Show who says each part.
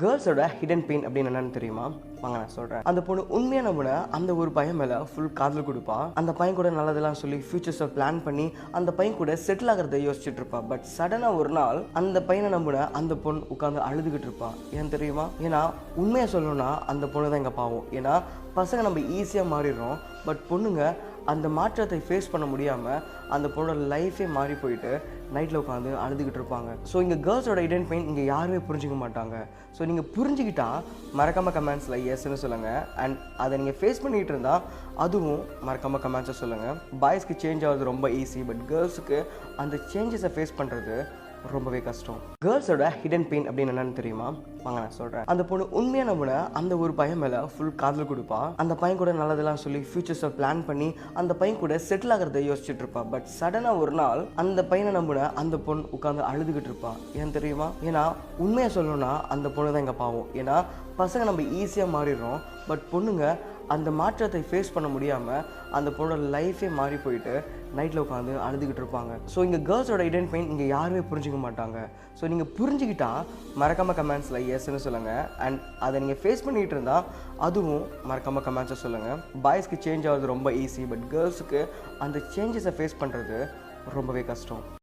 Speaker 1: கேர்ள்ஸோட hidden pain அப்படின்னு என்னன்னு தெரியுமா? வாங்க நான் சொல்கிறேன். அந்த பொண்ணு உண்மையாக நம்பின அந்த ஒரு பையன் மேலே ஃபுல் காதல் கொடுப்பா. அந்த பையன் கூட நல்லதெல்லாம் சொல்லி ஃபியூச்சர்ஸை பிளான் பண்ணி அந்த பையன் கூட செட்டில் ஆகிறத யோசிச்சுட்டு இருப்பா. பட் சடனாக ஒரு நாள் அந்த பையனை நம்பின அந்த பொண்ணு உட்காந்து அழுதுகிட்டு இருப்பா. ஏன் தெரியுமா? ஏன்னா உண்மையாக சொல்லணும்னா அந்த பொண்ணு தான் எங்கள் பாவம். ஏன்னா பசங்க நம்ம ஈஸியாக மாறிடுறோம். பட் பொண்ணுங்க அந்த மாற்றத்தை ஃபேஸ் பண்ண முடியாமல் அந்த பொண்ணோட லைஃபே மாறி போயிட்டு நைட்டில் உட்காந்து அழுதுகிட்டு இருப்பாங்க. ஸோ இங்கே கேர்ள்ஸோட ஹிடன் பெயின் இங்கே யாருமே புரிஞ்சிக்க மாட்டாங்க. ஸோ நீங்கள் புரிஞ்சுக்கிட்டா மறக்காமல் கமெண்ட்ஸில் எஸ்ன்னு சொல்லுங்கள். அண்ட் அதை நீங்கள் ஃபேஸ் பண்ணிகிட்டு இருந்தால் அதுவும் மறக்காமல் கமெண்ட்ஸை சொல்லுங்கள். பாய்ஸ்க்கு சேஞ்ச் ஆகிறது ரொம்ப ஈஸி. பட் கேர்ள்ஸுக்கு அந்த சேஞ்சஸை ஃபேஸ் பண்ணுறது ரொம்பவே கஷ்டம். கேர்ள்ஸோட ஹிடன் பெயின் அப்படின்னு என்னன்னு தெரியுமா? வாங்க நான் சொல்கிறேன். அந்த பொண்ணு உண்மையாக நம்பின அந்த ஒரு பையன் மேலே ஃபுல் காதல் கொடுப்பா. அந்த பையன் கூட நல்லதெல்லாம் சொல்லி ஃபியூச்சர்ஸை பிளான் பண்ணி அந்த பையன் கூட செட்டில் ஆகிறத யோசிச்சுட்டு இருப்பா. பட் சடனாக ஒரு நாள் அந்த பையனை நம்பின அந்த பொண்ணு உட்காந்து அழுதுகிட்டு இருப்பா. ஏன் தெரியுமா? ஏன்னா உண்மையாக சொல்லணும்னா அந்த பொண்ணு தான் எங்கள் பாவம். ஏன்னா பசங்க நம்ம ஈஸியாக மாறிடுறோம். பட் பொண்ணுங்க அந்த மாற்றத்தை ஃபேஸ் பண்ண முடியாமல் அந்த பொண்ணோட லைஃபே மாறி போயிட்டு நைட்டில் உட்காந்து அழுதுகிட்டு இருப்பாங்க. ஸோ இங்கே கேர்ள்ஸோட ஹிடன் பெயின் இங்கே யாருமே புரிஞ்சிக்க மாட்டாங்க. ஸோ நீங்கள் புரிஞ்சுக்கிட்டா மறக்காமல் கமெண்ட்ஸில் எஸ்ன்னு சொல்லுங்கள். அண்ட் அதை நீங்கள் ஃபேஸ் பண்ணிகிட்டு இருந்தால் அதுவும் மறக்காமல் கமெண்ட்ஸை சொல்லுங்கள். பாய்ஸ்க்கு சேஞ்ச் ஆகிறது ரொம்ப ஈஸி. பட் கேர்ள்ஸுக்கு அந்த சேஞ்சஸை ஃபேஸ் பண்ணுறது ரொம்பவே கஷ்டம்.